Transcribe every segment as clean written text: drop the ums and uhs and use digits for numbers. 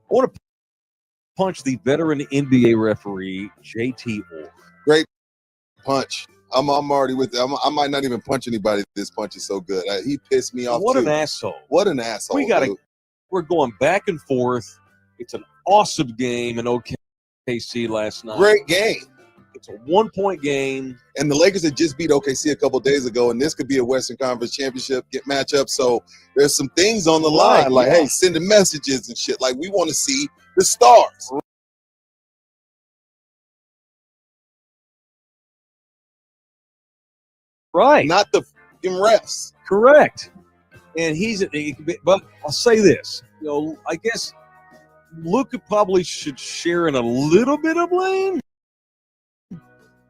I want to punch the veteran NBA referee JT Orr. Great punch. I'm already with it. I might not even punch anybody. This punch is so good. He pissed me off. What too. an asshole! What an asshole! We're going back and forth. It's an awesome game in OKC last night. Great game. It's a 1-point game. And the Lakers had just beat OKC a couple days ago, and this could be a Western Conference Championship matchup. So there's some things on the line, like, hey, sending messages and shit. Like, we want to see the stars. Right. Not the fucking refs. Correct. And but I'll say this, I guess Luka probably should share in a little bit of blame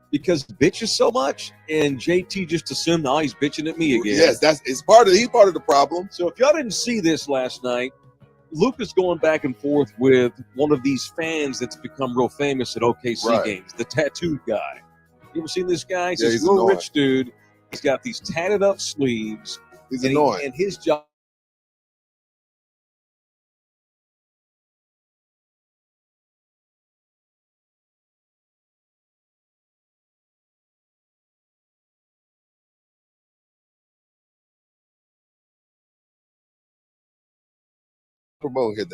because he bitches so much, and JT just assumed, he's bitching at me again. Yes, he's part of the problem. So if y'all didn't see this last night, Luka's going back and forth with one of these fans that's become real famous at OKC games, the tattooed guy. You ever seen this guy? He's a real rich dude. He's got these tatted up sleeves. He's annoying. And his job. Promote here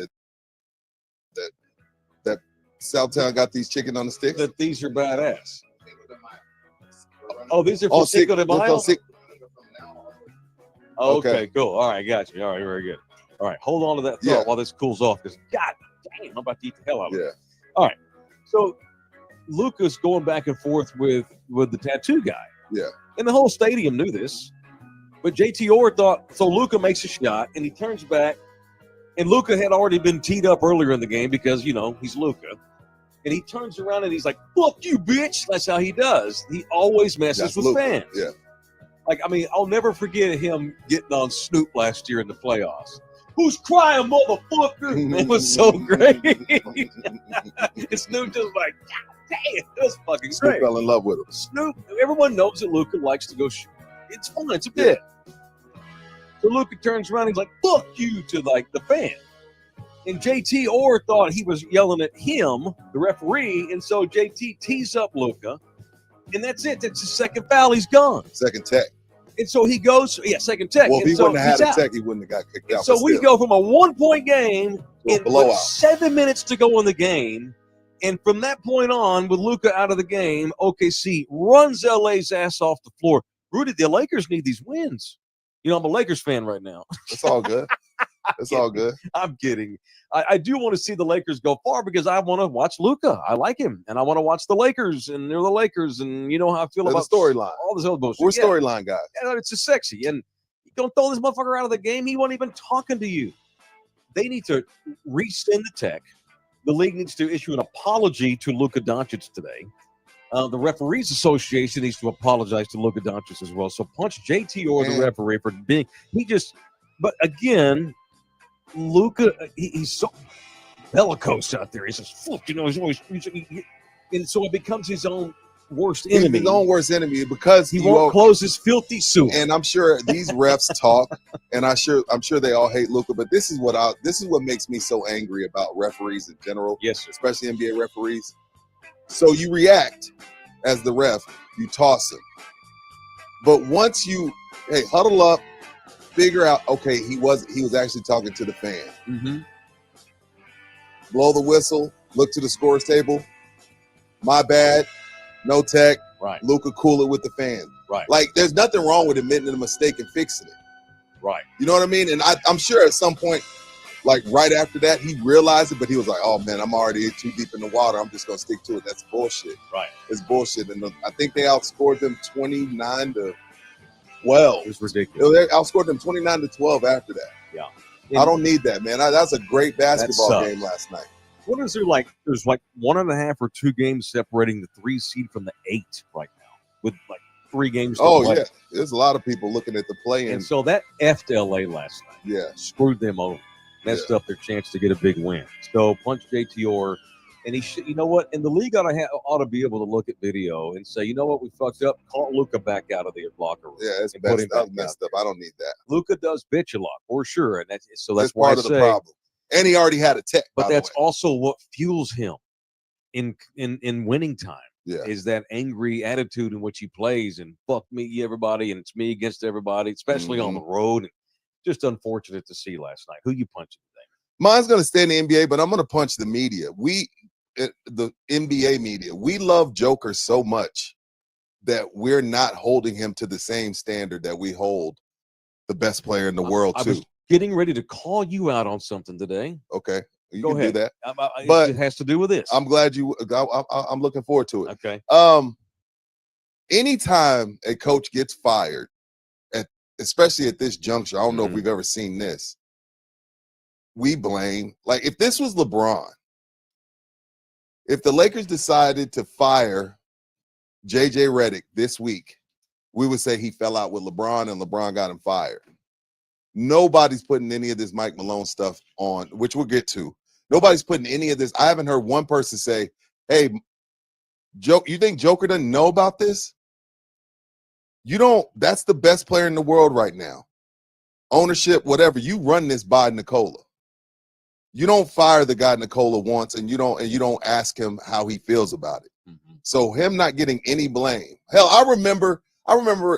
that Southtown got these chicken on the sticks. That these are badass. Oh, these are from Cinco de Mayo? Oh, okay, cool. All right, got you. All right, very good. All right, hold on to that thought while this cools off, because God damn, I'm about to eat the hell out of it. All right, so Luka's going back and forth with the tattoo guy. Yeah. And the whole stadium knew this, but JT Orr thought, so Luka makes a shot, and he turns back, and Luka had already been teed up earlier in the game because, he's Luka. And he turns around and he's like, fuck you, bitch. That's how he does. He always messes with fans. Yeah. I'll never forget him getting on Snoop last year in the playoffs. Who's crying, motherfucker? It was so great. And Snoop just like, God damn, it was fucking Snoop great. fell in love with him. Snoop, everyone knows that Luka likes to go shoot. It's fun. It's a bit. So Luka turns around and he's like, fuck you to the fan. And JT Orr thought he was yelling at him, the referee, and so JT tees up Luka, and that's it. That's his second foul. He's gone. Second tech. And so he goes, second tech. Well, if he wouldn't have had a tech, he wouldn't have got kicked out. So we go from a 1-point game with 7 minutes to go in the game, and from that point on, with Luka out of the game, OKC runs LA's ass off the floor. Rudy, the Lakers need these wins. I'm a Lakers fan right now. It's all good. It's all good. I'm kidding. I do want to see the Lakers go far because I want to watch Luka. I like him, and I want to watch the Lakers, and they're the Lakers, and you know how I feel about the storyline. All this other bullshit. We're storyline guys. Yeah, it's just sexy, and you don't throw this motherfucker out of the game. He wasn't even talking to you. They need to rescind the tech. The league needs to issue an apology to Luka Doncic today. The Referees Association needs to apologize to Luka Doncic as well. So punch JT Orr, the referee, for being but again, Luka, he's so bellicose out there. He says, "Fuck," he's always, and so it becomes his own worst enemy. His own worst enemy because he won't close his filthy suit. And I'm sure these refs talk, and I'm sure they all hate Luka. But this is what makes me so angry about referees in general. Yes, sir. Especially NBA referees. So you react as the ref, you toss him. But once you huddle up, figure out, okay, he was actually talking to the fan. Mm-hmm. Blow the whistle, look to the scores table. My bad, no tech. Right. Luka, cool it with the fan. Right. Like, there's nothing wrong with admitting a mistake and fixing it. Right. You know what I mean? And I'm sure at some point, like right after that, he realized it, but he was like, oh man, I'm already too deep in the water. I'm just going to stick to it. That's bullshit. Right. It's bullshit. And I think they outscored them 29-12. It was ridiculous. They outscored them 29-12 after that. Yeah. I don't need that, man. That's a great basketball game last night. What is there like? There's like 1.5 or 2 games separating the 3 seed from the 8 right now, with like 3 games. Yeah, there's a lot of people looking at the play, and so that effed LA last night. Yeah, screwed them over, messed up their chance to get a big win. So punch JT Orr, and he should. You know what? And the league ought to be able to look at video and say, you know what, we fucked up. Call Luka back out of the locker room. Yeah, it's messed up. I don't need that. Luka does bitch a lot for sure, and that's part of the problem. And he already had a tech. But by the that's way. also what fuels him in winning time. Yeah. Is that angry attitude in which he plays and fuck me, everybody, and it's me against everybody, especially on the road. And just unfortunate to see last night. Who you punching today? Mine's going to stay in the NBA, but I'm going to punch the media. The NBA media, we love Joker so much that we're not holding him to the same standard that we hold the best player in the world I too. was getting ready to call you out on something today. Okay, you Go can ahead. do that. But it has to do with this. I'm glad you. I'm looking forward to it. Okay. Anytime a coach gets fired, especially at this juncture, I don't know if we've ever seen this. We blame, like, if this was LeBron, if the Lakers decided to fire JJ Redick this week, we would say he fell out with LeBron and LeBron got him fired. Nobody's putting any of this Mike Malone stuff on, which we'll get to. Nobody's putting any of this. I haven't heard one person say, hey, you think Joker doesn't know about this? You don't. That's the best player in the world right now. Ownership, whatever. You run this by Nikola. You don't fire the guy Nikola wants, and you don't ask him how he feels about it. So him not getting any blame. Hell, I remember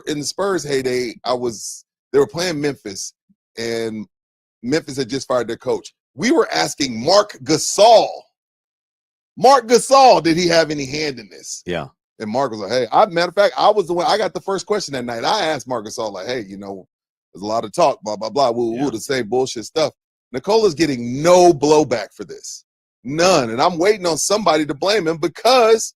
in the Spurs heyday, they were playing Memphis, and Memphis had just fired their coach. We were asking Mark Gasol, did he have any hand in this? Yeah. And Mark was like, hey, matter of fact, I was the one, I got the first question that night. I asked Mark Gasol, like, hey, there's a lot of talk, blah, blah, blah, the same bullshit stuff. Nikola's getting no blowback for this. None. And I'm waiting on somebody to blame him because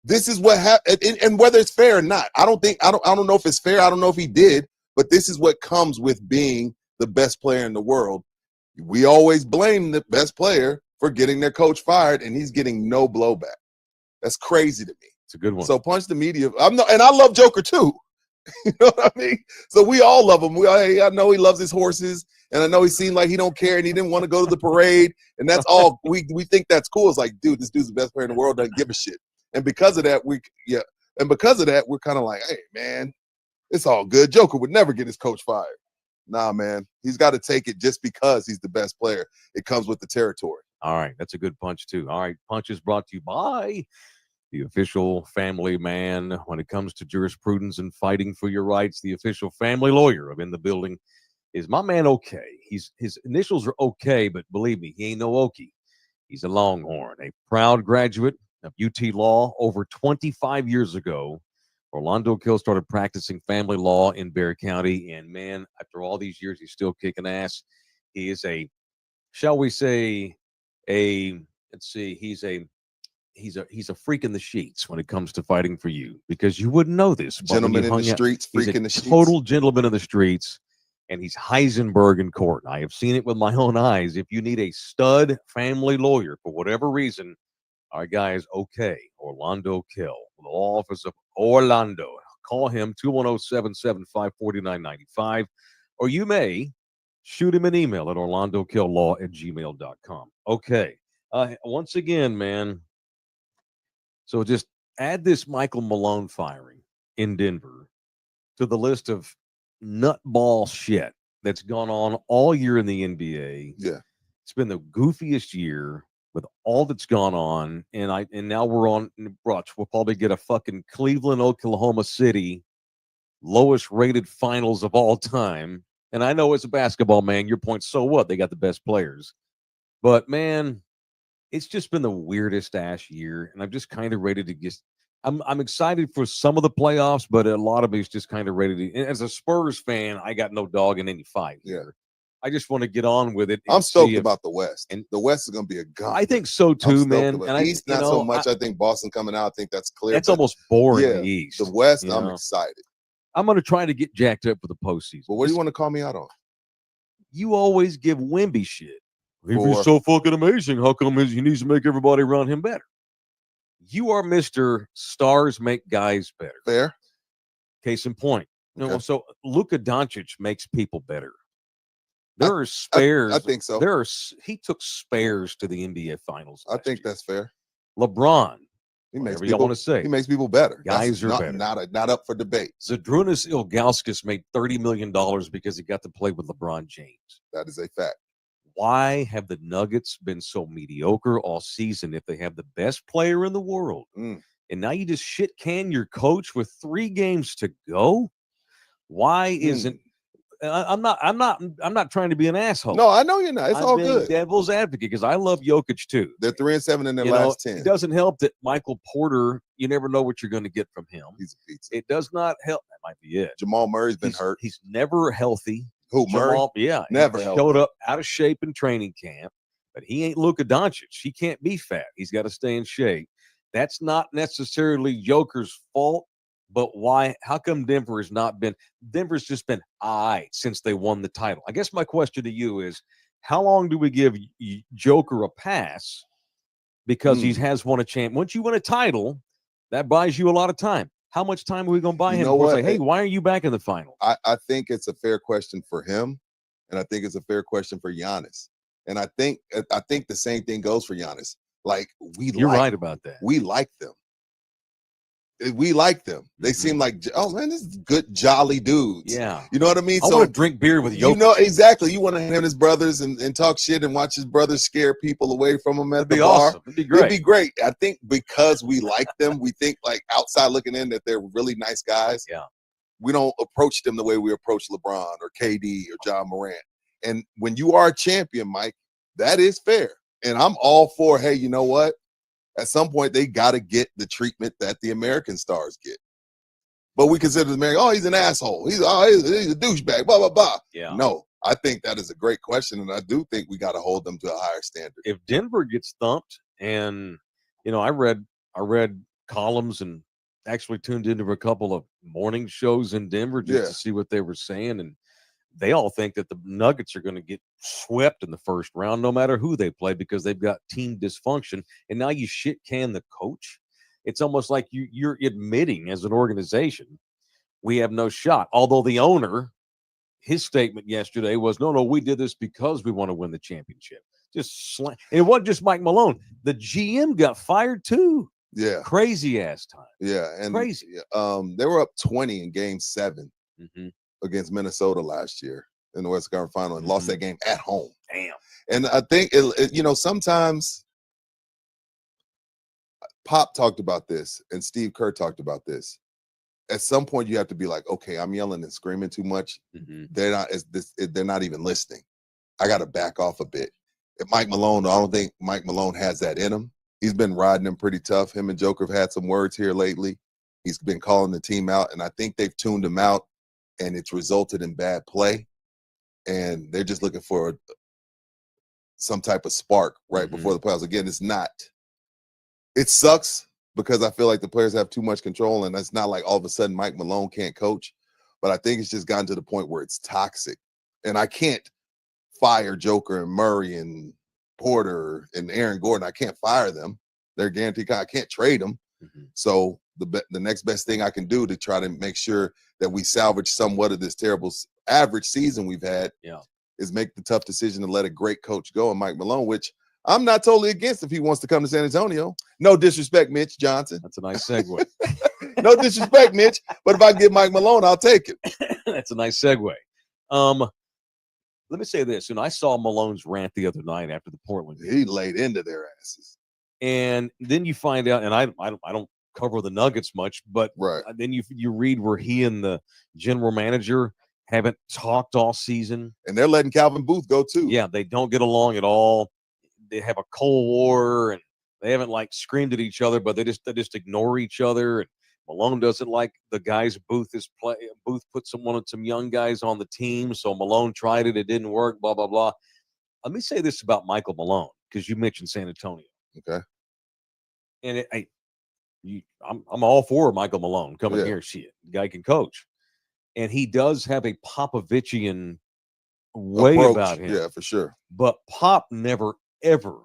this is what happened. And whether it's fair or not, I don't know if it's fair. I don't know if he did, but this is what comes with being the best player in the world. We always blame the best player for getting their coach fired, and he's getting no blowback. That's crazy to me. It's a good one. So punch the media. And I love Joker too. You know what I mean? So we all love him. I know he loves his horses, and I know he seemed like he don't care and he didn't want to go to the parade, and that's all. We think that's cool. It's like, dude, this dude's the best player in the world, doesn't give a shit. And because of that, we're kind of like, hey, man, it's all good. Joker would never get his coach fired. Nah, man, he's got to take it just because he's the best player. It comes with the territory. All right, that's a good punch too. All right, punch is brought to you by the official family man when it comes to jurisprudence and fighting for your rights. The official family lawyer of In the Building is my man. Okay, his initials are okay, but believe me, he ain't no Okie. He's a Longhorn, a proud graduate of UT Law. Over 25 years ago, Orlando Kill started practicing family law in Bexar County, and man, after all these years, he's still kicking ass. He is shall we say, he's a freak in the sheets when it comes to fighting for you, because you wouldn't know this. Gentleman in the streets, freak in the sheets. Total gentleman in the streets, and he's Heisenberg in court. I have seen it with my own eyes. If you need a stud family lawyer for whatever reason, our guy is okay. Orlando Kill, the law office of Orlando. Call him 210-775-4995, or you may shoot him an email at orlandokilllaw@gmail.com. Okay. Once again, man. So just add this Michael Malone firing in Denver to the list of nutball shit that's gone on all year in the NBA. Yeah. It's been the goofiest year with all that's gone on. And now we're on Brutch. We'll probably get a fucking Cleveland, Oklahoma City lowest rated finals of all time. And I know as a basketball man, your point, so what? They got the best players. But man, it's just been the weirdest ass year, and I'm just kind of ready to I'm excited for some of the playoffs, but a lot of me is just kind of ready to. As a Spurs fan, I got no dog in any fight here. I just want to get on with it. I'm stoked about the West, and the West is going to be a gun. I think so too, man. And East, not so much. I think Boston coming out. I think that's clear. That's almost boring. Yeah, the East. The West, I'm excited. I'm going to try to get jacked up for the postseason. Well, what do you want to call me out on? You always give Wemby shit. If he's so fucking amazing, how come he needs to make everybody around him better? You are Mr. Stars make guys better. Fair. Case in point. Okay. So Luka Doncic makes people better. There are spares. I think so. He took spares to the NBA Finals. I think that's fair. LeBron. He makes people, want to say. He makes people better. Guys are better. Not up for debate. Zydrunas Ilgauskas made $30 million because he got to play with LeBron James. That is a fact. Why have the Nuggets been so mediocre all season if they have the best player in the world? Mm. And now you just shit can your coach with 3 games to go? Why isn't I'm not trying to be an asshole. No, I know you're not. It's I'm all being good. devil's advocate because I love Jokic too. They're 3-7 in their You know, last 10. it doesn't help that Michael Porter, you never know what you're going to get from him. He's a pizza. It does not help. That might be it. Jamal Murray's been hurt. He's never healthy. Who, Murray? Yeah, Never he healthy. showed up out of shape in training camp, but he ain't Luka Doncic. He can't be fat. He's got to stay in shape. That's not necessarily Joker's fault, but why? How come Denver has not been? Denver's just been since they won the title. I guess my question to you is, how long do we give Joker a pass because he has won a champ? Once you win a title, that buys you a lot of time. How much time are we going to buy him? know what? Say, hey, why are you back in the final? I think it's a fair question for him, and I think it's a fair question for Giannis. And I think the same thing goes for Giannis. Like You're right about that. We like them. We like them. They seem like, oh man, this is good, jolly dudes. Yeah. You know what I mean? I want to drink beer with Jokic. You know, exactly. You want to him and his brothers and talk shit and watch his brothers scare people away from him at the bar. Awesome. It'd be great. It'd be great. I think because we like them, we think like outside looking in that they're really nice guys. Yeah. We don't approach them the way we approach LeBron or KD or John Morant. And when you are a champion, Mike, that is fair. And I'm all for, hey, you know what? At some point, they got to get the treatment that the American stars get. But we consider the American, oh, he's an asshole. He's a douchebag, blah, blah, blah. Yeah. No, I think that is a great question, and I do think we got to hold them to a higher standard. If Denver gets thumped, and, you know, I read columns and actually tuned into a couple of morning shows in Denver just to see what they were saying, and they all think that the Nuggets are going to get swept in the first round, no matter who they play, because they've got team dysfunction. And now you shit can the coach. It's almost like you're admitting as an organization, we have no shot. Although the owner, his statement yesterday was, no, we did this because we want to win the championship. Just and it wasn't just Mike Malone. The GM got fired too. Yeah. Crazy ass time. Yeah. And crazy. They were up 20 in game 7. Mm-hmm. Against Minnesota last year in the Western Conference Final and lost that game at home. Damn. And I think, sometimes Pop talked about this and Steve Kerr talked about this. At some point, you have to be like, okay, I'm yelling and screaming too much. Mm-hmm. They're not even listening. I got to back off a bit. If Mike Malone, I don't think Mike Malone has that in him. He's been riding him pretty tough. Him and Joker have had some words here lately. He's been calling the team out, and I think they've tuned him out. And it's resulted in bad play, and they're just looking for some type of spark right before the playoffs. Again, it's not. It sucks because I feel like the players have too much control, and it's not like all of a sudden Mike Malone can't coach. But I think it's just gotten to the point where it's toxic, and I can't fire Joker and Murray and Porter and Aaron Gordon. I can't fire them. They're guaranteed. I can't trade them. Mm-hmm. So the next best thing I can do to try to make sure that we salvage somewhat of this terrible average season we've had is make the tough decision to let a great coach go, and Mike Malone, which I'm not totally against if he wants to come to San Antonio. No disrespect, Mitch Johnson. That's a nice segue. No disrespect, Mitch, but if I get Mike Malone, I'll take it. That's a nice segue. Let me say this. I saw Malone's rant the other night after the Portland game. He laid into their asses. And then you find out, and I don't cover the Nuggets much, but then you read where he and the general manager haven't talked all season. And they're letting Calvin Booth go too. Yeah, they don't get along at all. They have a Cold War, and they haven't screamed at each other, but they just ignore each other. And Malone doesn't like the guys Booth put some young guys on the team, so Malone tried it didn't work, blah blah blah. Let me say this about Michael Malone, because you mentioned San Antonio. Okay. And I'm all for Michael Malone coming here. Shit, the guy can coach, and he does have a Popovichian way about him. Yeah, for sure. But Pop never, ever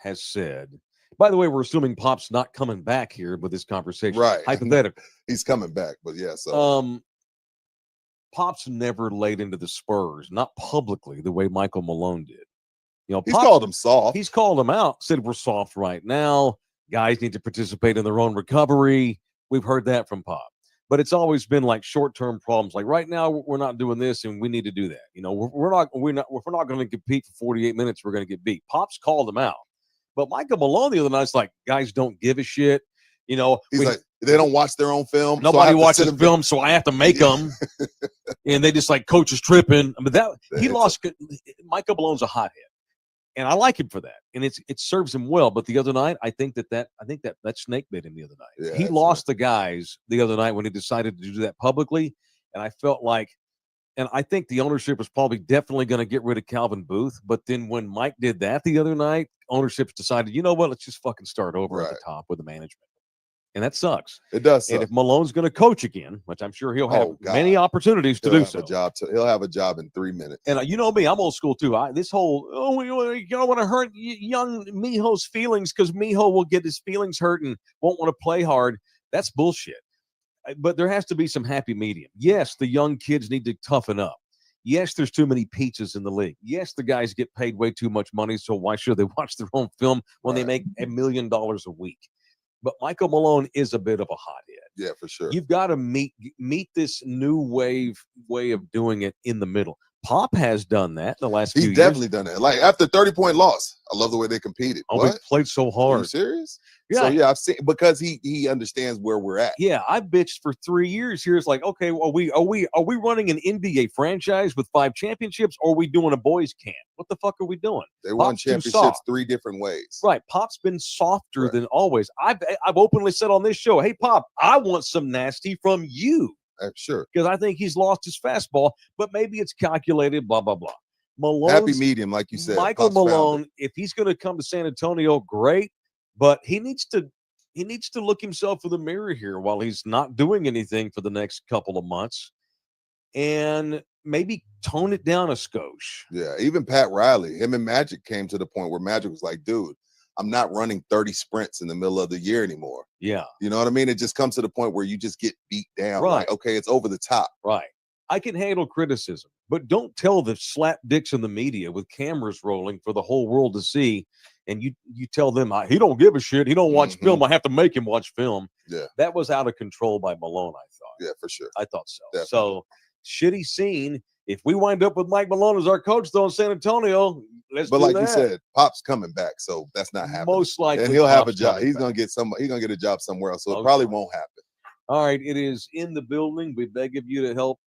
has said. By the way, we're assuming Pop's not coming back here with this conversation. Right. Hypothetical. He's coming back, but yeah. So Pop's never laid into the Spurs, not publicly, the way Michael Malone did. He's called them soft. He's called them out, said we're soft right now. Guys need to participate in their own recovery. We've heard that from Pop. but it's always been like short-term problems. Like right now, we're not doing this, and we need to do that. You know, we're not if we're not going to compete for 48 minutes, we're going to get beat. Pops called them out, but Michael Malone the other night's like, guys don't give a shit. You know, He's like, they don't watch their own film. so I nobody have to watches sit them film, so I have to make them. And they just like, coach is tripping. But he It's lost. Michael Malone's a hothead, and I like him for that, and it serves him well. But the other night, I think that snake bit him the other night. Yeah, He that's lost the guys the other night when he decided to do that publicly, and I felt like, and I think the ownership was probably definitely going to get rid of Calvin Booth. But then when Mike did that the other night, ownership's decided, you know what, let's just fucking start over at the Right. top with the management. And that sucks. It does suck. And if Malone's going to coach again, which I'm sure he'll have Oh, God. many opportunities to He'll do have so. a job he'll have a job in 3 minutes. And you know me, I'm old school too. This whole, you don't want to hurt young Mijo's feelings because Mijo will get his feelings hurt and won't want to play hard. That's bullshit. But there has to be some happy medium. Yes, the young kids need to toughen up. Yes, there's too many pizzas in the league. Yes, the guys get paid way too much money, so why should they watch their own film when they make $1 million a week? But Michael Malone is a bit of a hothead. Yeah, for sure. You've got to meet this new way of doing it in the middle. Pop has done that in the last few He's years. definitely done that. Like after 30-point loss, I love the way they competed. Oh, What? we played so Are you hard. serious? Yeah. So yeah, I've seen because he understands where we're at. Yeah, I bitched for 3 years here. It's like, okay, are we running an NBA franchise with 5 championships, or are we doing a boys camp? What the fuck are we doing? They won Pop's too championships soft. 3 different ways. Right. Pop's been softer Right. than always. I've openly said on this show, hey, Pop, I want some nasty from you. Sure. Because I think he's lost his fastball, but maybe it's calculated, blah, blah, blah. Happy Malone's, medium, like you said. Michael Pops found it. Malone, if he's going to come to San Antonio, great, but he needs to look himself in the mirror here while he's not doing anything for the next couple of months and maybe tone it down a skosh. Yeah, even Pat Riley, him and Magic came to the point where Magic was like, dude, I'm not running 30 sprints in the middle of the year anymore. Yeah. You know what I mean? It just comes to the point where you just get beat down. Right. Like, okay, it's over the top. Right. I can handle criticism, but don't tell the slap dicks in the media with cameras rolling for the whole world to see. And you tell them he don't give a shit. He don't watch film. I have to make him watch film. Yeah. That was out of control by Malone, I thought. Yeah, for sure. I thought so. Definitely. So shitty scene. If we wind up with Mike Malone as our coach though in San Antonio, let's But do like that. you said, Pop's coming back, so that's not happening. Most likely, and he'll have a Pop's job. coming He's back. gonna get a job somewhere else. So it Okay. probably won't happen. All right, it is in the building. We beg of you to help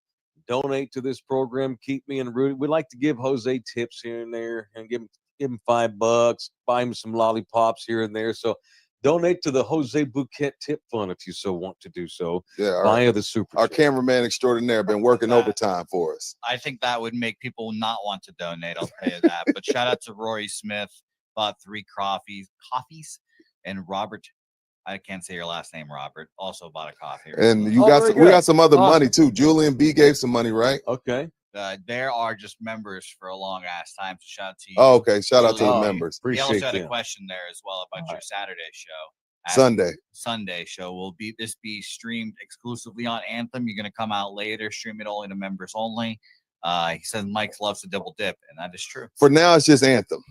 donate to this program. Keep me in route. We like to give Jose tips here and there and give him $5, buy him some lollipops here and there. So donate to the Jose Bouquet Tip Fund if you so want to do so Yeah, via the super our chat. cameraman extraordinaire been working That- overtime for us. I think that would make people not want to donate. I'll tell you that. But shout out to Rory Smith, bought 3 coffees, and Robert. I can't say your last name, Robert. Also bought a coffee. And you Oh, got very some, we good. got some other Awesome. money too. Julian B gave some money, right? Okay. There are just members for a long ass time. So shout out to you. Oh, okay. Shout out to the Oh, members. He also Appreciate had a that. question there as well about All your right. Saturday show. Sunday. Show will be streamed exclusively on Anthem. You're gonna come out later, stream it only to members only. He says Mike loves to double dip, and that is true. For now, it's just Anthem.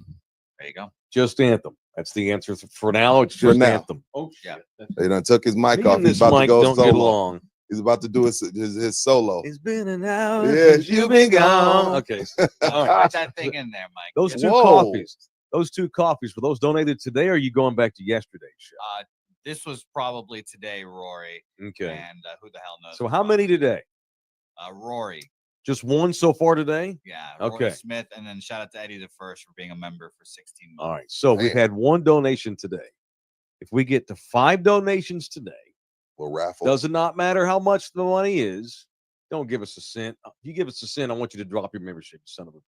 There you go. Just Anthem. That's the answer. For now, it's For just now. Anthem. Oh, Yeah. shit. They done took his mic Me off. and He's this about to Mike go don't get solo. along. He's about to do his solo. It's been an hour. Yeah, since you've been gone. Okay. All right. Put that thing in there, Mike. Those two Whoa. coffees. Those 2 coffees, were those donated today or are you going back to yesterday's show? This was probably today, Rory. Okay. And who the hell knows? So how many today? Rory. Just 1 so far today? Yeah. Okay. Rory Smith, and then shout out to Eddie the First for being a member for 16 months. All right. So we've Man. had 1 donation today. If we get to 5 donations today, We'll raffle. does it not matter how much the money is? Don't give us a cent. If you give us a cent, I want you to drop your membership, you son of a.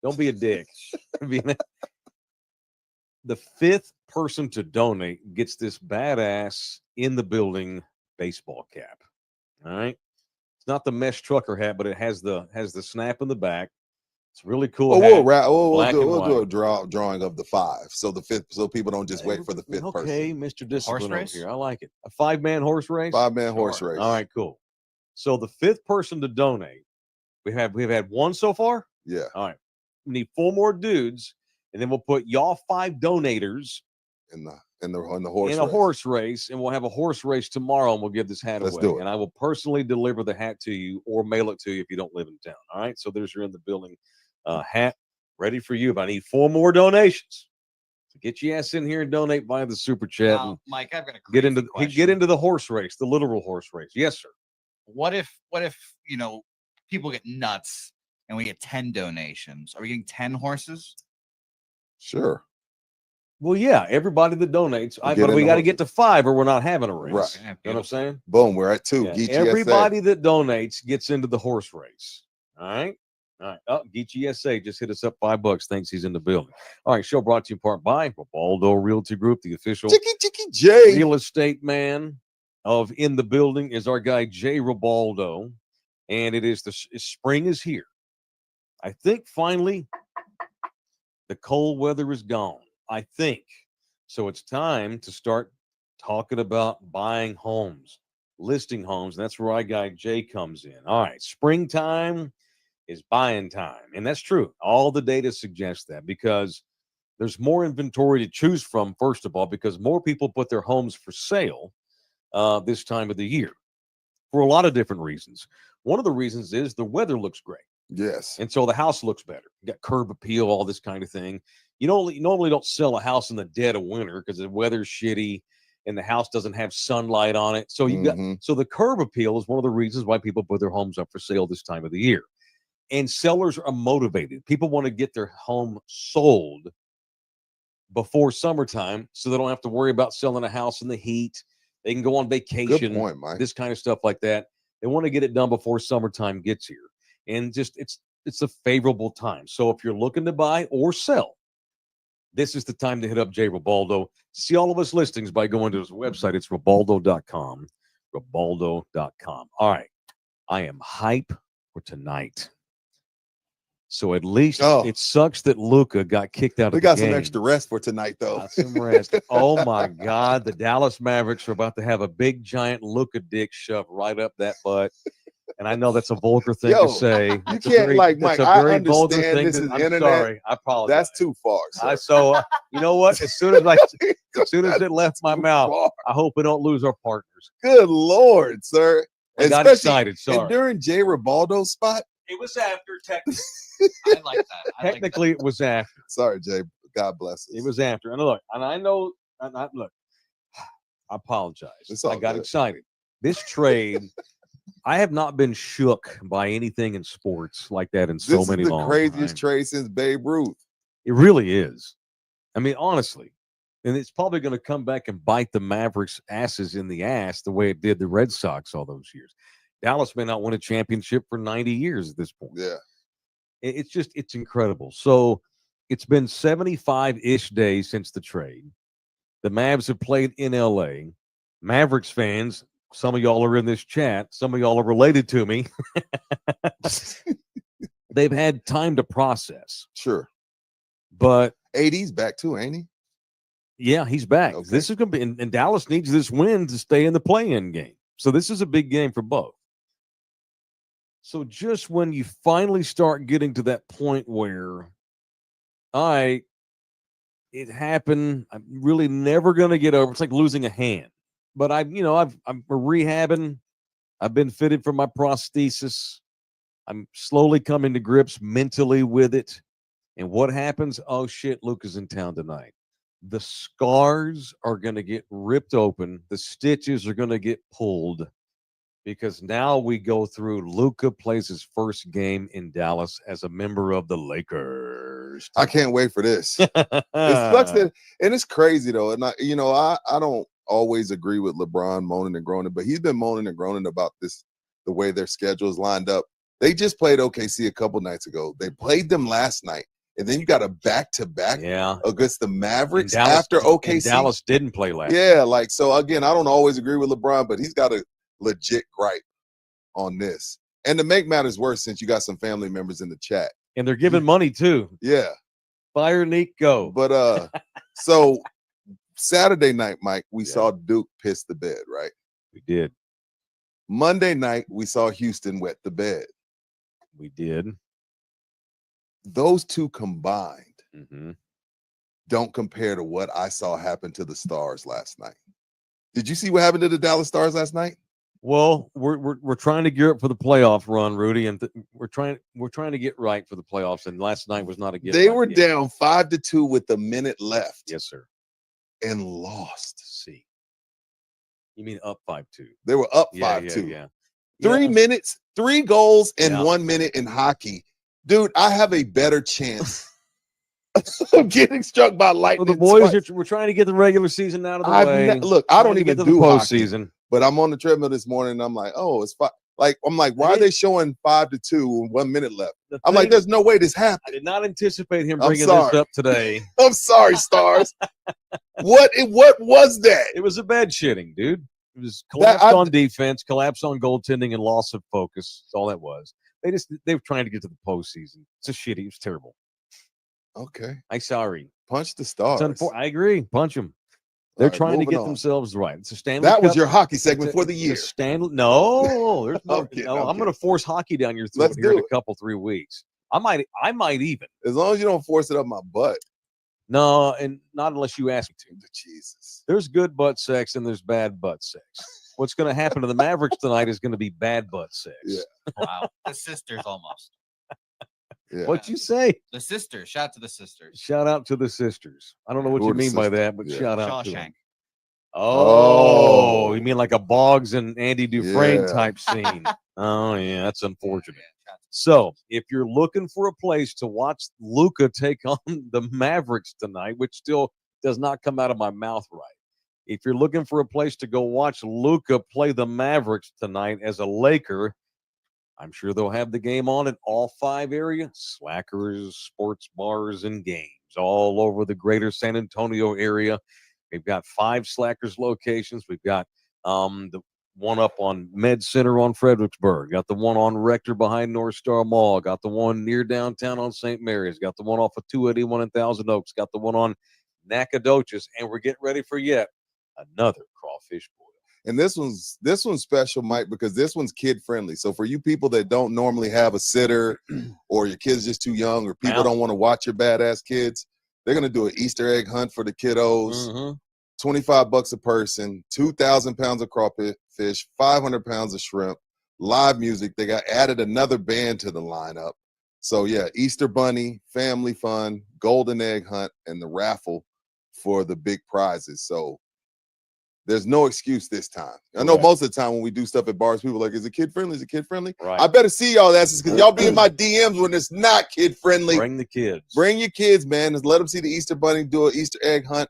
Don't be a dick. The 5th person to donate gets this badass in the building baseball cap. All right. It's not the mesh trucker hat, but it has the snap in the back. It's really cool. Well, hat. we'll black and do a white. drawing of the 5. So the 5th, so people don't just wait for the 5th Okay, person. Mr. Discipline over race? here. I like it. A 5-man horse race. 5-man horse race. All right, cool. So the 5th person to donate, we've had 1 so far. Yeah. All right, we need 4 more dudes, and then we'll put y'all 5 donators In the in the horse in a race. horse race, and we'll have a horse race tomorrow, and we'll give this hat Let's away. do it. And I will personally deliver the hat to you or mail it to you if you don't live in town. All right. So there's your in the building hat ready for you. But I need 4 more donations. So get your ass in here and donate via the super chat and Mike, I've got a get crazy into question. the horse race, the literal horse race. Yes, sir. What if people get nuts and we get 10 donations? Are we getting 10 horses? Sure. Well, yeah, everybody that donates, We'll but get we in got to the get to 5 or we're not having a race. Right. Okay, You know what I'm saying? Boom, we're at 2. Yeah, Geechee everybody that donates gets into the horse race. All right. All right. Oh, Geechee SA just hit us up $5. Thanks. He's in the building. All right. Show brought to you in part by Ribaldo Realty Group, the official Chicky J. real estate man of In the Building is our guy, Jay Ribaldo. And it is spring is here. I think finally the cold weather is gone. I think. So it's time to start talking about buying homes, listing homes. And that's where our guy Jay comes in. All right. Springtime is buying time. And that's true. All the data suggests that because there's more inventory to choose from, first of all, because more people put their homes for sale this time of the year for a lot of different reasons. One of the reasons is the weather looks great. Yes. And so the house looks better. You got curb appeal, all this kind of thing. You normally don't sell a house in the dead of winter because the weather's shitty and the house doesn't have sunlight on it. So so the curb appeal is one of the reasons why people put their homes up for sale this time of the year. And sellers are motivated. People want to get their home sold before summertime so they don't have to worry about selling a house in the heat. They can go on vacation. Good point, Mike. This kind of stuff like that. They want to get it done before summertime gets here. And just it's a favorable time. So if you're looking to buy or sell, this is the time to hit up Jay Ribaldo. See all of his listings by going to his website. It's Ribaldo.com. Ribaldo.com. All right. I am hype for tonight. So at least it sucks that Luka got kicked out of the game. We got some extra rest for tonight, though. Got some rest. Oh, my God. The Dallas Mavericks are about to have a big, giant Luka dick shoved right up that butt. And I know that's a vulgar thing to say. You can't, Mike, I understand this is I'm internet. sorry. I apologize. That's too far, sir. So, you know what? As soon as it left my mouth, I hope we don't lose our partners. Good Lord, sir. I got excited. Sorry. And during Jay Ribaldo's spot, it was after technically. I like that. Technically, it was after. Sorry, Jay. God bless us. It was after. And look, and I know, look, I apologize. I got excited. This trade, I have not been shook by anything in sports like that in so many long This is the craziest trade since Babe Ruth. It really is. I mean, honestly. And it's probably going to come back and bite the Mavericks' asses in the ass the way it did the Red Sox all those years. Dallas may not win a championship for 90 years at this point. Yeah. It's incredible. So it's been 75-ish days since the trade. The Mavs have played in LA. Mavericks fans, some of y'all are in this chat. Some of y'all are related to me. They've had time to process. Sure. But AD's back too, ain't he? Yeah, he's back. Okay. This is going to be, and Dallas needs this win to stay in the play-in game. So this is a big game for both. So just when you finally start getting to that point where, all right, it happened, I'm really never going to get over. It's like losing a hand. But I'm rehabbing. I've been fitted for my prosthesis. I'm slowly coming to grips mentally with it. And what happens? Oh shit, Luka's in town tonight. The scars are going to get ripped open. The stitches are going to get pulled because now we go through Luka plays his first game in Dallas as a member of the Lakers. I can't wait for this. It sucks that, and it's crazy though. And I don't always agree with LeBron moaning and groaning, but he's been moaning and groaning about this, the way their schedule is lined up. They just played OKC a couple nights ago. They played them last night. And then you got a back-to-back against the Mavericks after OKC. Dallas didn't play last. Yeah, so again, I don't always agree with LeBron, but he's got a legit gripe on this. And to make matters worse, since you got some family members in the chat. And they're giving money too. Yeah. Fire Nico. But so Saturday night, Mike, we saw Duke piss the bed, right? We did. Monday night, we saw Houston wet the bed. We did. Those two combined don't compare to what I saw happen to the Stars last night. Did you see what happened to the Dallas Stars last night? Well, we're trying to gear up for the playoff run, Rudy, and we're trying to get right for the playoffs. And last night was not a get. They right were yet. down 5-2 with a minute left. Yes, sir. And lost. See, you mean up 5-2? They were up Yeah, 5-2. yeah. 3 minutes, 3 goals in Yeah. 1 minute in hockey. Dude, I have a better chance of getting struck by Well, lightning. the boys twice. we're trying to get the regular season out of the I've way. look, I Trying don't to get even to do the hockey, postseason. but I'm on the treadmill this morning and I'm like, oh, it's 5. Like, I'm like, why are they showing 5-2 with 1 minute left? The I'm like, thing- there's no way this I happened. did not anticipate him I'm bringing sorry. this up today. I'm sorry, Stars. What was that? It was a bed shitting, dude. It was collapse on defense, collapse on goaltending, and loss of focus. That's all that was. They were trying to get to the postseason. It's a shitty. It was terrible. Okay. I'm sorry. Punch the Stars. I agree. Punch them. They're All right, trying to moving get on. themselves right. It's a Stanley That was Cup. your hockey segment It's for the year. No, there's more. I'm kidding, No, I'm I'm going to kidding. force hockey down your throat Let's here in do a couple 3 weeks. I might even. As long as you don't force it up my butt. No, and not unless you ask me to. Jesus. There's good butt sex and there's bad butt sex. What's going to happen to the Mavericks tonight is going to be bad butt sex. Yeah. Wow. The sisters almost. Yeah. What'd you say? The sisters. Shout out to the sisters. Shout out to the sisters. I don't know what Who you are the mean by sisters? that, but Yeah. shout out to them. Shawshank. Oh, you mean like a Boggs and Andy Dufresne Yeah. type scene? Oh, yeah, that's unfortunate. Yeah, shout out to- So, if you're looking for a place to watch Luka take on the Mavericks tonight, which still does not come out of my mouth right, if you're looking for a place to go watch Luka play the Mavericks tonight as a Laker, I'm sure they'll have the game on in all 5 areas: Slackers, sports bars, and games all over the greater San Antonio area. We've got 5 Slackers locations. We've got the one up on Med Center on Fredericksburg. Got the one on Rector behind North Star Mall. Got the one near downtown on St. Mary's. Got the one off of 281 in Thousand Oaks. Got the one on Nacogdoches. And we're getting ready for yet another crawfish boil. And this one's special, Mike, because this one's kid friendly. So for you people that don't normally have a sitter, or your kid's just too young, or people Yeah. don't want to watch your badass kids, they're gonna do an Easter egg hunt for the kiddos. Mhm. $25 a person, 2,000 pounds of crawfish, 500 pounds of shrimp, live music. They got added another band to the lineup. So yeah, Easter Bunny, family fun, golden egg hunt, and the raffle for the big prizes. So there's no excuse this time. I know Right. most of the time when we do stuff at bars, people are like, is it kid friendly? Is it kid friendly? Right. I better see y'all asses because y'all be in my DMs when it's not kid friendly. Bring the kids. Bring your kids, man. Just let them see the Easter Bunny do an Easter egg hunt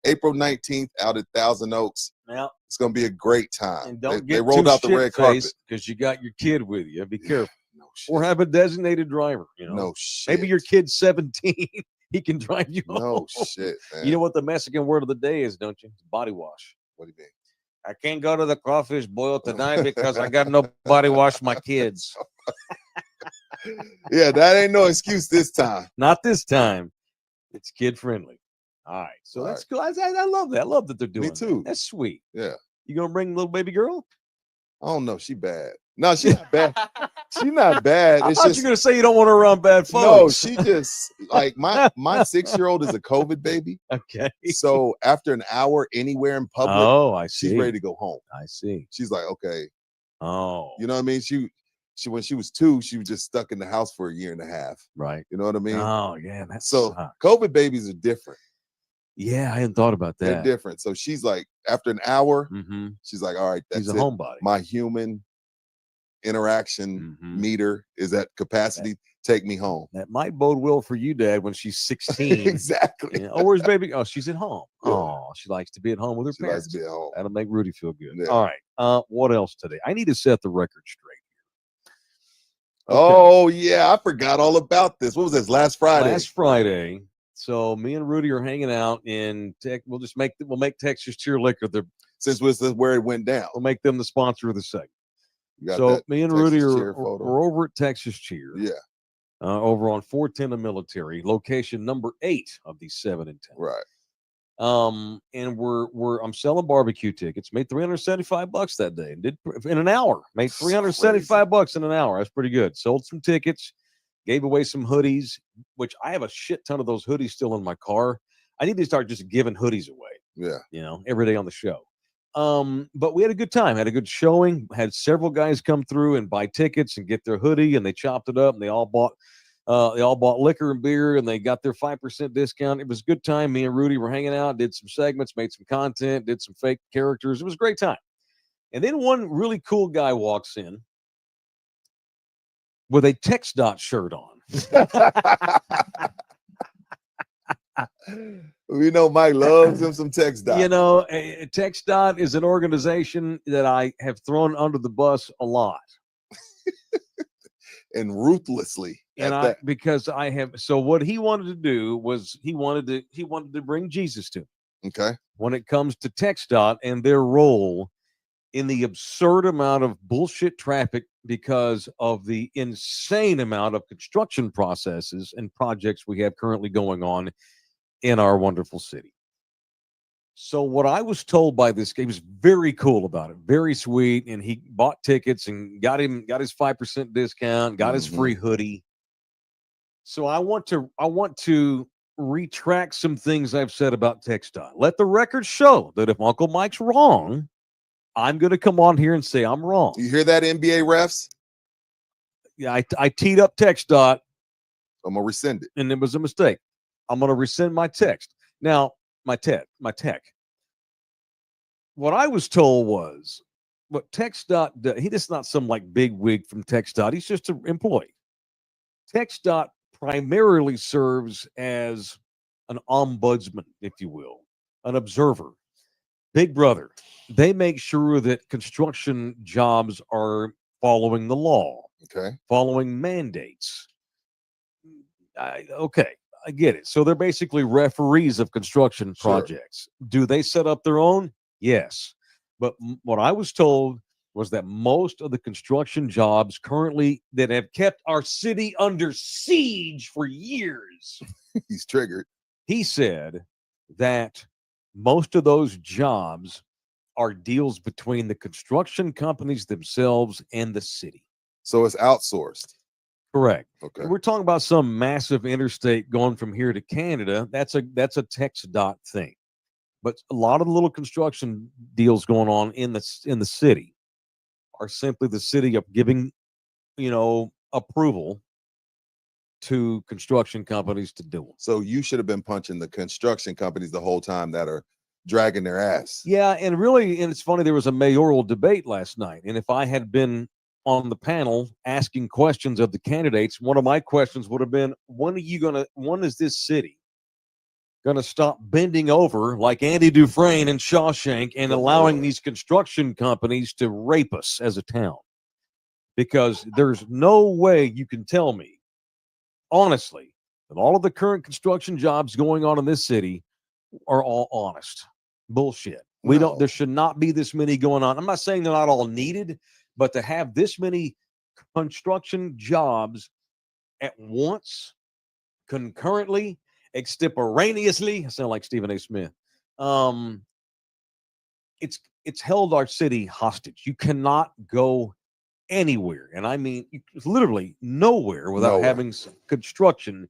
April 19th out at Thousand Oaks. Now, It's going to be a great time. and don't They get rolled too out the red carpet. because you got your kid with you. Be careful. No shit. Or have a designated driver. You know, No shit. maybe your kid's 17. He can drive you home. No shit, man. You know what the Mexican word of the day is, don't you? It's body wash. What do you mean? I can't go to the crawfish boil tonight because I got no body wash my kids. Yeah, that ain't no excuse this time. Not this time. It's kid friendly. All right. So All that's cool. I love that. I love that they're doing Me too. that. That's sweet. Yeah. You gonna bring little baby girl? I don't know. She bad. No, she's not bad. She's not bad. I It's thought just you were gonna say you don't want her around bad folks. no. She just like my 6-year-old is a COVID baby. Okay. So after an hour anywhere in public, Oh, I see. she's ready to go home. I see. She's like, okay, Oh, you know what I mean? She when she was 2, she was just stuck in the house for a year and a half. right. You know what I mean? Oh, yeah. That's So COVID babies are different. yeah, I hadn't thought about They're that. different. So she's like, after an hour, Mm-hmm. she's like, all right, that's He's a it. homebody. My human interaction Mhm. meter is at capacity. Take me home. That might bode well for you, Dad, when she's 16. Exactly. Yeah. Oh, where's baby? Oh, she's at home. Yeah. Oh, she likes to be at home with her She likes parents. to be at home. That'll make Rudy feel good. Yeah. All right. What else today? I need to set the record straight. Okay. Oh yeah, I forgot all about this. What was this? Last Friday. Last Friday. So me and Rudy are hanging out in Tech. We'll make Texas Cheer Liquor Since this is where it went down. we'll make them the sponsor of the segment. You got So that me and Texas Rudy Cheer are photo? we're over at Texas Cheer. Yeah, Over on 410 of Military, location number 8 of these 7 and 10. right. And I'm selling barbecue tickets. Made $375 that day, and did in an hour. Made $375 in an hour. That's pretty good. Sold some tickets, gave away some hoodies, which I have a shit ton of those hoodies still in my car. I need to start just giving hoodies away, Yeah. every day on the show. But we had a good time, had a good showing, had several guys come through and buy tickets and get their hoodie, and they chopped it up, and they all bought liquor and beer, and they got their 5% discount. It was a good time. Me and Rudy were hanging out, did some segments, made some content, did some fake characters. It was a great time. And then one really cool guy walks in with a TxDOT shirt on. We know Mike loves him some TxDOT. TxDOT is an organization that I have thrown under the bus a lot. And ruthlessly. Because I have. So what he wanted to do was he wanted to bring Jesus to him. Okay. When it comes to TxDOT and their role in the absurd amount of bullshit traffic because of the insane amount of construction processes and projects we have currently going on in our wonderful city. So what I was told by this guy, he was very cool about it, very sweet, and he bought tickets and got his 5% discount, got his free hoodie. So I want to retract some things I've said about TxDOT. Let the record show that if Uncle Mike's wrong, I'm going to come on here and say I'm wrong. You hear that, NBA refs? Yeah, I teed up TxDOT. I'm gonna rescind it, and it was a mistake. I'm going to rescind my text. Now, my tech. What I was told was, what TxDOT does, he is not some like big wig from TxDOT. He's just an employee. TxDOT primarily serves as an ombudsman, if you will, an observer, big brother. They make sure that construction jobs are following the law, following mandates. I get it. So they're basically referees of construction projects. Sure. Do they set up their own? Yes. But what I was told was that most of the construction jobs currently that have kept our city under siege for years. He's triggered. He said that most of those jobs are deals between the construction companies themselves and the city. So it's outsourced. Correct. Okay. We're talking about some massive interstate going from here to Canada. That's a TxDOT thing. But a lot of the little construction deals going on in the city are simply the city of giving, approval to construction companies to do them. So you should have been punching the construction companies the whole time that are dragging their ass. Yeah, and it's funny, there was a mayoral debate last night, and if I had been on the panel asking questions of the candidates, one of my questions would have been, when is this city gonna stop bending over like Andy Dufresne and Shawshank and allowing these construction companies to rape us as a town? Because there's no way you can tell me, honestly, that all of the current construction jobs going on in this city are all honest. Bullshit. There should not be this many going on. I'm not saying they're not all needed, but to have this many construction jobs at once, concurrently, extemporaneously, I sound like Stephen A. Smith. It's held our city hostage. You cannot go anywhere, and I mean literally nowhere, without having construction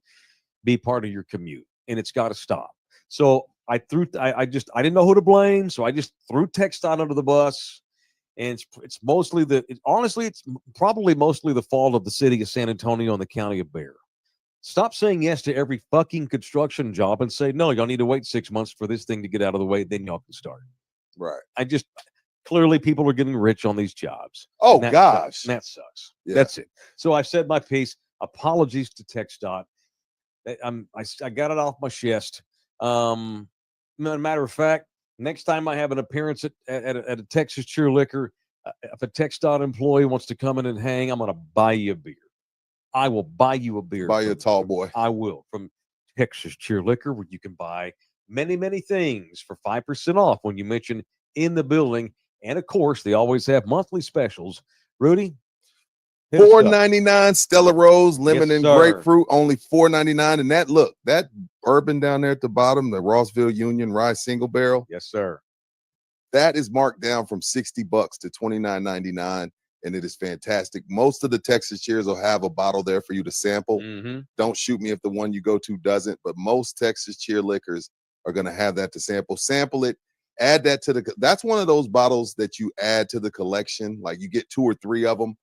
be part of your commute, and it's got to stop. So I didn't know who to blame, so I just threw TxDOT under the bus. And it's probably mostly the fault of the city of San Antonio and the county of Bexar. Stop saying yes to every fucking construction job and say, no, y'all need to wait 6 months for this thing to get out of the way, then y'all can start. Right. Clearly people are getting rich on these jobs. Oh, gosh. That sucks. Yeah. That's it. So I said my piece. Apologies to TxDOT. I got it off my chest. Matter of fact, next time I have an appearance at a Texas Cheer Liquor, if a TxDOT employee wants to come in and hang, I'm going to buy you a beer. I will buy you a beer. Buy you a tall boy. I will, from Texas Cheer Liquor, where you can buy many, many things for 5% off when you mention in the building. And of course, they always have monthly specials. Rudy? $4.99 Stella Rose, lemon Yes, and sir. grapefruit, only $4.99. And that bourbon down there at the bottom, the Rossville Union Rye Single Barrel. Yes, sir. That is marked down from $60 to $29.99, and it is fantastic. Most of the Texas Cheers will have a bottle there for you to sample. Mm-hmm. Don't shoot me if the one you go to doesn't, but most Texas Cheer liquors are going to have that to sample. Sample it, add that to the. That's one of those bottles that you add to the collection. Like you get 2 or 3 of them,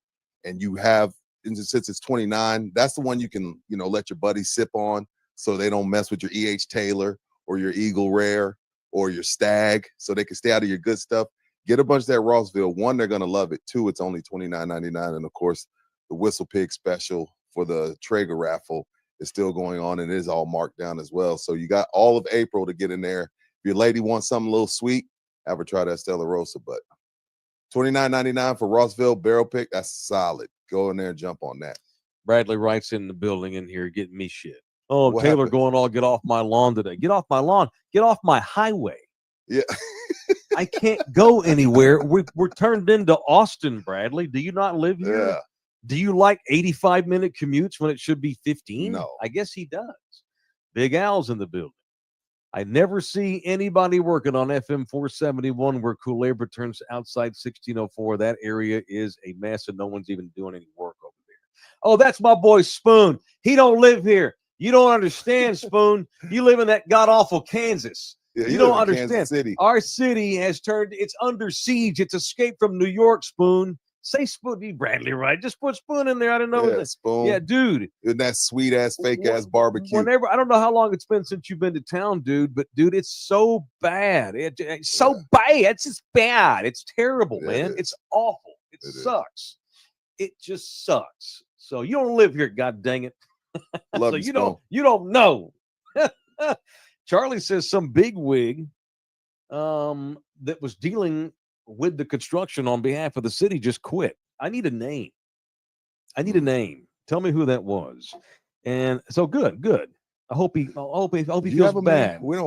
and you have. And since it's 29, that's the one you can let your buddies sip on, so they don't mess with your E.H. Taylor or your Eagle Rare or your Stag, so they can stay out of your good stuff. Get a bunch of that Rossville. 1, they're going to love it. 2, it's only $29.99, and of course, the Whistle Pig special for the Traeger raffle is still going on, and it is all marked down as well. So you got all of April to get in there. If your lady wants something a little sweet, have her try that Stella Rosa. But $29.99 for Rossville Barrel Pick, that's solid. Go in there and jump on that. Bradley Wright's in the building in here getting me shit. Oh, What Taylor happened? going all get off my lawn today. Get off my lawn. Get off my highway. Yeah. I can't go anywhere. We're turned into Austin, Bradley. Do you not live here? Yeah. Do you like 85-minute commutes when it should be 15? No. I guess he does. Big Al's in the building. I never see anybody working on FM 471 where Culebra turns outside 1604. That area is a mess and no one's even doing any work over there. Oh, that's my boy Spoon. He don't live here. You don't understand, Spoon. You live in that god-awful Kansas. Yeah, You don't live in Kansas understand. City. Our city has turned, it's under siege. It's escaped from New York, Spoon. Say Spoon, Bradley, right? Just put Spoon in there. I don't know. Yeah, Spoon. Yeah, dude. And that sweet ass, fake ass barbecue. Whenever, I don't know how long it's been since you've been to town, dude, but dude, it's so bad. It's so bad. It's just bad. It's terrible, Yeah, man. it is. It's awful. It It is. sucks. It just sucks. So you don't live here, god dang it. Love So you, you Spoon. don't know. Charlie says some big wig that was dealing with the construction on behalf of the city just quit. I need a name. I need a name. Tell me who that was. And so good. I hope he Do you feels have a mayor? bad. We're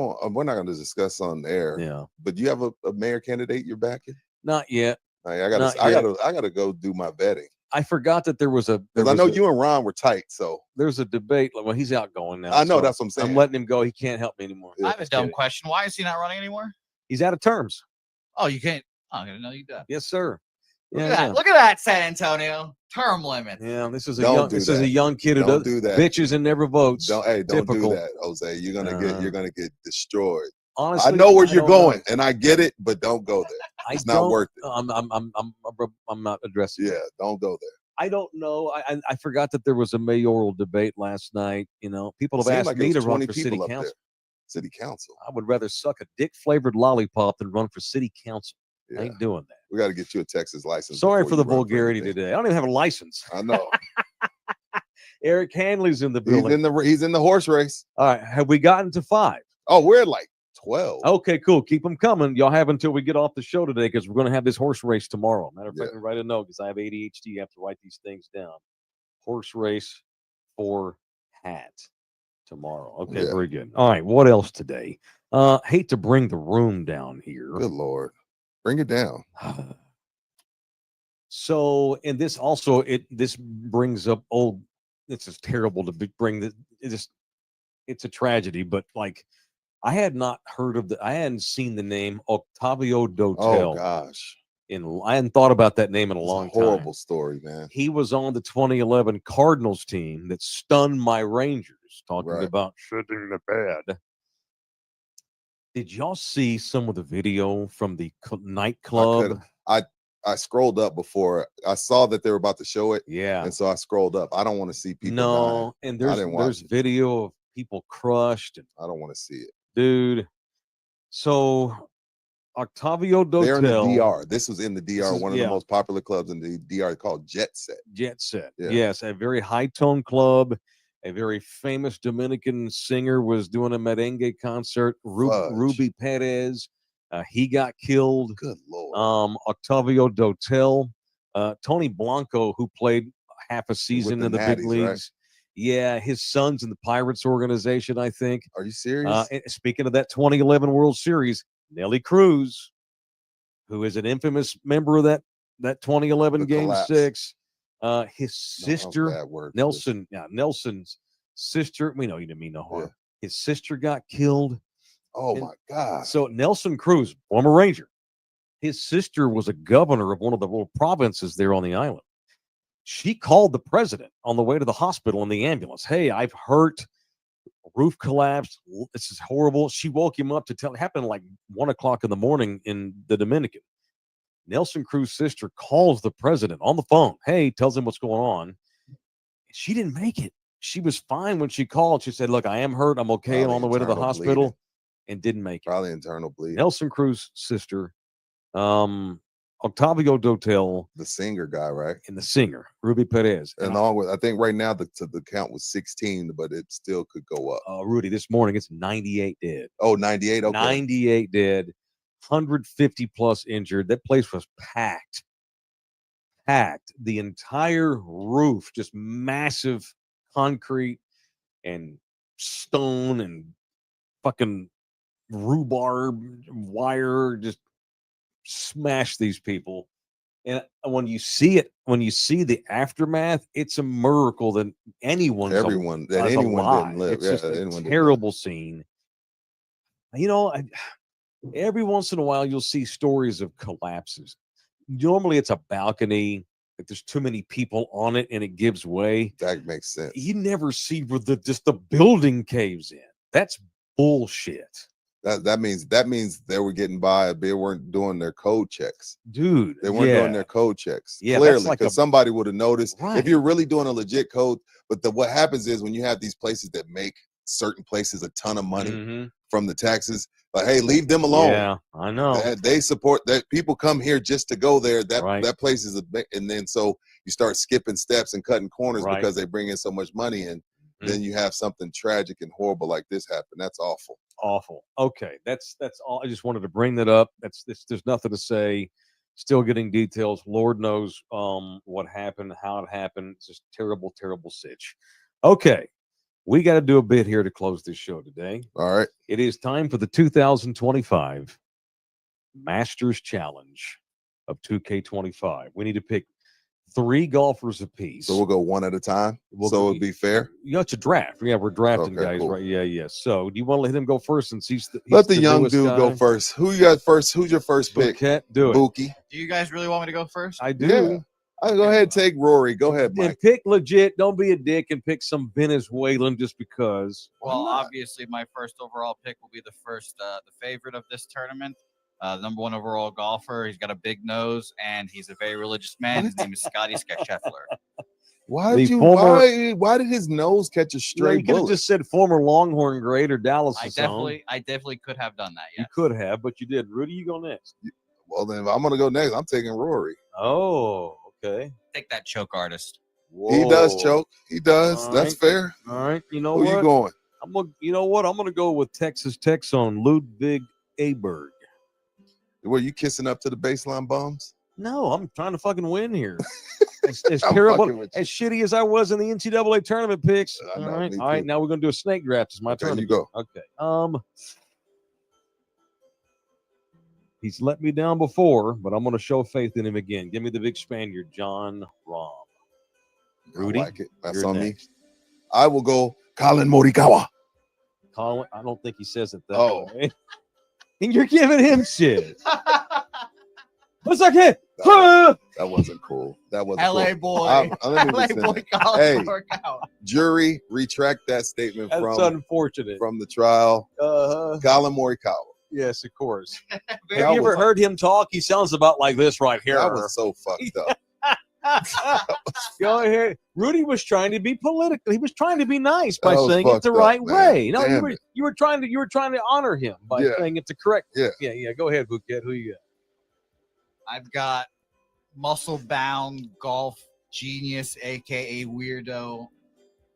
not going to discuss on air. Yeah. But do you have a mayor candidate you're backing? Not yet. I Not yet. gotta go do my betting. I forgot that there was a Because I know you and Ron were tight, so there's a debate. Well, he's outgoing now. I know so that's what I'm saying. I'm letting him go. He can't help me anymore. Yeah. I have a dumb question. Why is he not running anymore? He's out of terms. Oh, you can't. Oh, I didn't know you did. Yes, sir. Look Yeah, at that. Look at that, San Antonio. Term limits. yeah. This is a Don't young. do This is that. a young kid who Don't does do that. bitches and never votes. Don't Typical. do that, Jose. You're gonna get destroyed. Honestly, I know where you're don't know. going, and I get it, but don't go there. It's not worth it. I'm not addressing. Yeah, don't go there. I don't know. I forgot that there was a mayoral debate last night. People have Seemed asked like me it to was run 20 for people city up there. council. City council. I would rather suck a dick-flavored lollipop than run for city council. I Yeah, ain't doing that. we got to get you a Texas license. Sorry before for the you run vulgarity anything. today. I don't even have a license. I know. Eric Hanley's in the building. He's in the horse race. All right, have we gotten to 5? Oh, we're at like 12. Okay, cool. Keep them coming. Y'all have until we get off the show today because we're going to have this horse race tomorrow. Matter of fact, Yeah. write a note because I have ADHD. I have to write these things down. Horse race for hat tomorrow. Okay, Yeah. very good. All right, what else today? Hate to bring the room down here. Good Lord. Bring it down. So, and this also this brings up this is terrible to bring this. It's a tragedy, but like I had not heard of I hadn't seen the name Octavio Dotel. Oh gosh. I hadn't thought about that name in a It's long a horrible time. story, man. He was on the 2011 Cardinals team that stunned my Rangers, talking Right. about shitting the bed. Did y'all see some of the video from the nightclub? I scrolled up before I saw that they were about to show it, Yeah. and so I scrolled up. I don't want to see people die. No, and didn't watch there's it. video of people crushed, and I don't want to see it. dude. So Octavio They're in the Dotel, DR. This was in the DR, one of yeah. the most popular clubs in the DR called Jet Set. Jet Set. Yeah. Yes, a very high tone club. A very famous Dominican singer was doing a merengue concert. Fudge. Ruby Perez, he got killed. Good Lord. Octavio Dotel, Tony Blanco, who played half a season the in the big Natties, leagues. right? Yeah, his son's in the Pirates organization, I think. Are you serious? And speaking of that 2011 World Series, Nelly Cruz, who is an infamous member of that 2011 The Game collapse. 6, his No, that was sister, a bad word for Nelson, Nelson's sister, we know you didn't mean no harm. Yeah. His sister got killed. this. Oh and my God. So Nelson Cruz, former Ranger, his sister was a governor of one of the little provinces there on the island. She called the president on the way to the hospital in the ambulance. Hey, I've hurt Roof collapsed. This is horrible. She woke him up to tell. It happened like 1 o'clock in the morning in the Dominican. Nelson Cruz's sister calls the president on the phone. Hey, tells him what's going on. She didn't make it. She was fine when she called. She said, "Look, I am hurt. I'm okay. I'm Probably on the way to the internal hospital," bleeding. and didn't make it. Probably internal bleeding. Nelson Cruz's sister, Octavio Dotel, The singer guy, right? and the singer Ruby Perez. And along with, I think right now the count was 16, but it still could go up. Rudy, this morning it's 98 dead. Oh, 98. Okay. 98 dead, 150 plus injured. That place was packed. The entire roof, just massive concrete and stone and fucking rhubarb wire, just smashed these people. And when you see it, when you see the aftermath, it's a miracle that anyone Anyone alive. didn't live. It's Yeah, just a anyone didn't live. terrible scene. You know, every once in a while you'll see stories of collapses. Normally it's a balcony, if there's too many people on it and it gives way. That makes sense. You never see where the building caves in. That's bullshit. That means they were getting by. They weren't doing their code checks. Dude, They weren't doing their code checks. Yeah, that's Clearly, like because a- somebody would have noticed. Right. If you're really doing a legit code, but what happens is when you have these places that make certain places a ton of money Mhm. from the taxes, like, hey, leave them alone. Yeah, I know. They support that. People come here just to go there. Right. That place is and then so you start skipping steps and cutting corners Right. because they bring in so much money, and Mhm. then you have something tragic and horrible like this happen. That's awful. Awful. Okay, that's all. I just wanted to bring that up. There's nothing to say. Still getting details. Lord knows what happened, how it happened. It's just terrible, terrible sitch. Okay, we got to do a bit here to close this show today. All right. It is time for the 2025 Masters Challenge of 2K25. We need to pick 3 golfers apiece. So we'll go one at a time. So it'll be fair. You know, it's a draft. Yeah, we're drafting Okay, guys, cool. right? Yeah. So, do you want to let him go first since he's Let the young newest dude guy? go first. Who you got first? Who's your first pick? Bouquet, do it. Buki. Do you guys really want me to go first? I do. Yeah. I'll go ahead and take Rory. Go ahead, And Mike. pick legit. Don't be a dick and pick some Venezuelan just because. Well, not? obviously, my first overall pick will be the favorite of this tournament. The number 1 overall golfer. He's got a big nose and he's a very religious man. His name is Scotty Scheffler. Why The did you? former- Why did his nose catch a You stray could have bullet? just said former Longhorn great or Dallas. I definitely could have done that. You Yeah. could have, but you did. Rudy, you go next. Well, then I'm gonna go next. I'm taking Rory. Oh, okay. Take that, choke artist. He does Whoa. choke. He does. All That's right. fair. All right. You know Who what? you going? You know what? I'm gonna go with Texas Tech on Ludwig Aberg. Were you kissing up to the baseline bums? No, I'm trying to fucking win here. As I'm terrible, fucking with you. as shitty as I was in the NCAA tournament picks. I know, All right, me all right. too. Now we're gonna do a snake draft. It's my Okay, turn. you again. go. Okay. He's let me down before, but I'm gonna show faith in him again. Give me the big Spaniard, John Rahm. Rudy, I like it. That's you're on next. me. I will go Colin Morikawa. Colin, I don't think he says it that Oh. way. And you're giving him shit. What's that kid? That wasn't cool. That wasn't LA cool. boy. Let me LA just boy, finish. Colin Hey. Workout. Jury, retract that statement That's from unfortunate. the trial. Uh-huh. Colin Morikawa. Yes, of course. That Have you ever was- heard him talk? He sounds about like this right here. That was so fucked up. Go ahead. Rudy was trying to be political. He was trying to be nice by That was saying it fucked the up, right man. way. No, Damn you were trying to honor him by Yeah. saying it the correct. Yeah. Yeah. Go ahead, Bouquet. Who you got? I've got muscle-bound golf genius, aka weirdo,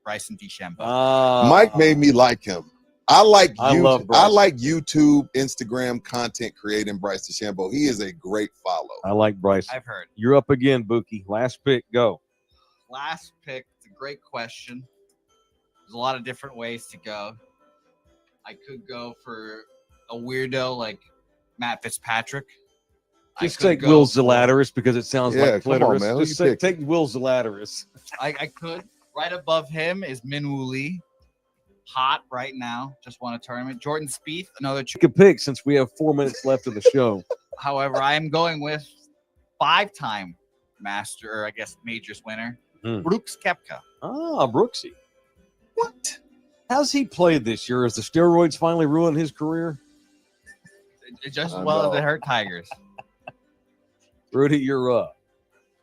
Bryson DeChambeau. Mike made me like him. I like love Bryson. I like YouTube, Instagram content creating Bryce DeChambeau. He is a great follow. I like Bryce. I've heard. You're up again, Bookie. Last pick. Go. Last pick. It's a great question. There's a lot of different ways to go. I could go for a weirdo like Matt Fitzpatrick. I Just could take go Will for- Zalatoris because it sounds Yeah, like come on, clitoris. man. Who Just you take Will Zalatoris. I could. Right above him is Minwoo Lee. Hot right now. Just won a tournament. Jordan Spieth, another. Take a pick since we have 4 minutes left of the show. However, I am going with 5-time master, or I guess majors winner, Hmm. Brooks Koepka. Brooksy. What? How's he played this year? Has the steroids finally ruined his career? Just as I well as know. they hurt Tigers. Rudy, you're up.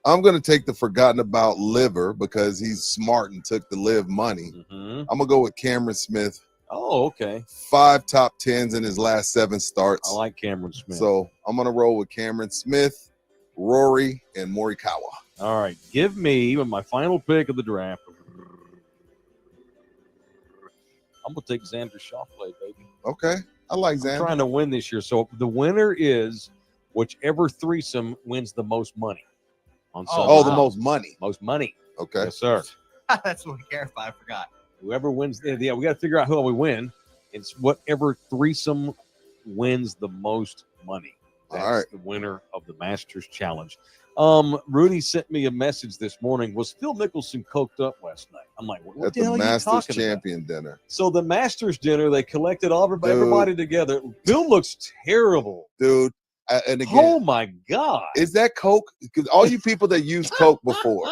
I'm going to take the forgotten about liver because he's smart and took the live money. Mhm. I'm going to go with Cameron Smith. Oh, okay. 5 top 10s in his last 7 starts. I like Cameron Smith. So I'm going to roll with Cameron Smith, Rory, and Morikawa. All right, give me my final pick of the draft. I'm gonna take Xander Schauffele, baby. Okay. I like I'm Xander. trying to win this year, so the winner is whichever threesome wins the most money on Sunday. Oh, the Wow. most money. most money. Okay. Yes, sir. That's what we care if I forgot. Whoever wins, yeah, we got to figure out who we win. It's whatever threesome wins the most money. That's All right. the winner of the Masters Challenge. Rudy sent me a message this morning. Was Phil Mickelson coked up last night? I'm like, what At the the hell are you Masters talking about? Champion dinner. So the Masters dinner, they collected everybody together. Phil looks terrible. Dude. And again, Oh my God. is that Coke? Because all you people that used Coke before,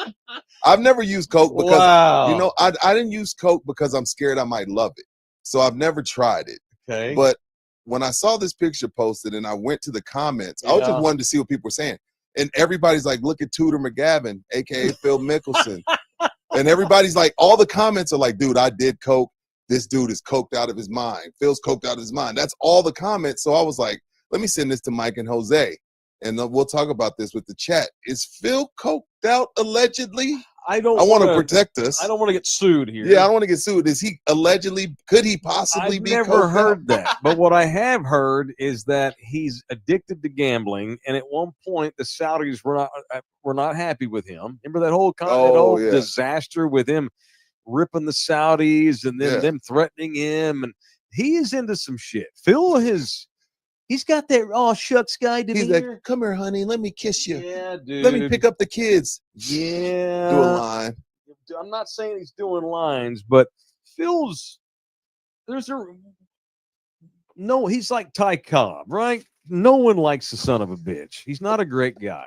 I've never used Coke because, Wow. you know, I didn't use Coke because I'm scared I might love it. So I've never tried it. Okay. But when I saw this picture posted and I went to the comments, I Yeah. just wanted to see what people were saying. And everybody's like, look at Tudor McGavin, a.k.a. Phil Mickelson. And everybody's like, all the comments are like, dude, I did Coke. This dude is coked out of his mind. Phil's coked out of his mind. That's all the comments. So I was like, let me send this to Mike and Jose. And we'll talk about this with the chat. Is Phil coked out allegedly? I don't I want to wanna- protect us. I don't want to get sued here. Yeah, I don't want to get sued. Is he allegedly, could he possibly I've be never coked heard out? that. But what I have heard is that he's addicted to gambling, and at one point the Saudis were not happy with him. Remember that whole Yeah. disaster with him ripping the Saudis and then Yeah. them threatening him, and he is into some shit. Phil he's got that oh shucks guy He's demeanor. like, come here, honey. Let me kiss you. Yeah, dude. Let me pick up the kids. Yeah. Do a line. I'm not saying he's doing lines, but Phil's he's like Ty Cobb, right? No one likes the son of a bitch. He's not a great guy.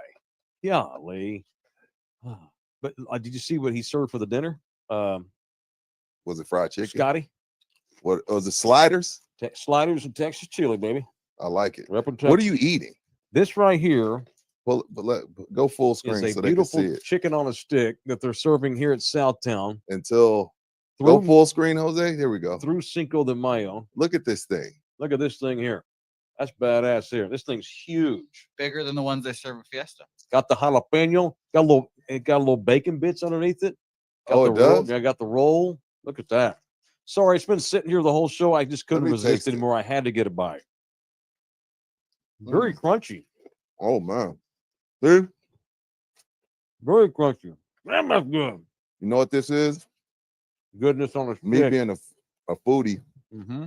Golly. But did you see what he served for the dinner? Was it fried chicken? Scotty? What was it? Sliders? Sliders and Texas chili, baby. I like it. Rep and What are Texas. you eating? This right here Well, go full is screen a so they can beautiful see it. chicken on a stick that they're serving here at Southtown Until go through, full screen, Jose. Here we go. through Cinco de Mayo. Look at this thing. Look at this thing here. That's badass here. This thing's huge. Bigger than the ones they serve at Fiesta. Got the jalapeno. It got a little bacon bits underneath it. Got Oh, the it roll, does? I got the roll. Look at that. Sorry, it's been sitting here the whole show. I just couldn't me resist taste it. anymore. I had to get a bite. Very crunchy. Oh man, dude. Very crunchy. Damn, that's good. You know what this is? Goodness on a stick. Me being a foodie. Mm-hmm.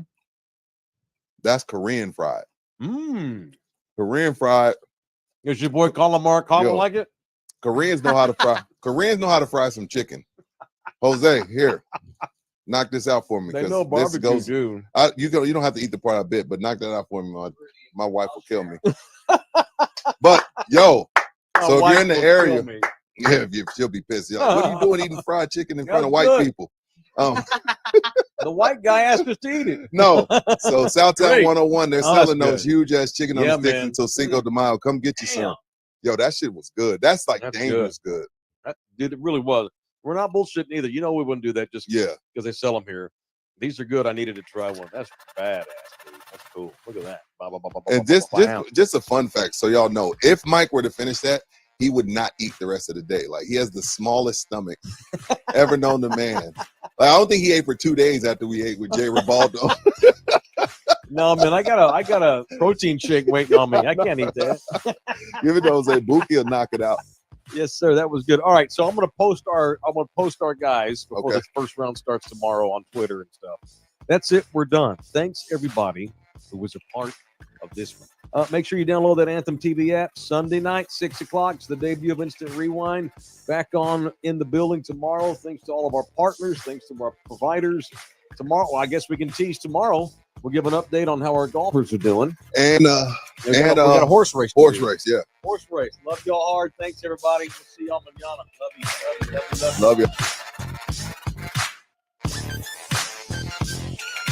That's Korean fried. Mmm. Korean fried. Is your boy Calamar Kama Yo. like it? Koreans know how to fry. Koreans know how to fry some chicken. Jose, here, knock this out for me. They 'cause know this barbecue, goes. dude. You don't have to eat the part I bit, but knock that out for me. My wife will kill me. But yo, My so if wife you're in the will kill area, me. yeah, she'll be pissed. Yo, what are you doing eating fried chicken in front of white good. people? The white guy asked us to eat it. No. So Southtown Great. 101, they're Oh, that's selling those good. huge ass chicken on Yeah, the sticks man. until Cinco de Mayo. Come get you Damn. some. Yo, that shit was good. That's like That's dangerous good. Dude, it really was. We're not bullshitting either. You know we wouldn't do that just Yeah. because they sell them here. These are good. I needed to try one. That's badass, dude. That's cool. Look at that. Ba, ba, ba, ba, ba, And ba, ba, ba. just a fun fact, so y'all know, if Mike were to finish that, he would not eat the rest of the day. Like, he has the smallest stomach ever known to man. Like, I don't think he ate for 2 days after we ate with Jay Ribaldo. No, man, I got a protein shake waiting on me. I can't eat that. Give it to Jose. Buki will knock it out. Yes, sir. That was good. All right, so I'm gonna post our guys before Okay. this first round starts tomorrow on Twitter and stuff. That's it. We're done. Thanks everybody who was a part of this one. Make sure you download that Anthem TV app. Sunday night, 6 o'clock. It's the debut of Instant Rewind. Back on in the building tomorrow. Thanks to all of our partners. Thanks to our providers. Tomorrow, well, I guess we can tease tomorrow. We'll give an update on how our golfers are doing. And We got a horse race. to horse do. race, yeah. Horse race. Love y'all hard. Thanks everybody. We'll see y'all manana. Love you. Love you. Love you. Love you. Love you.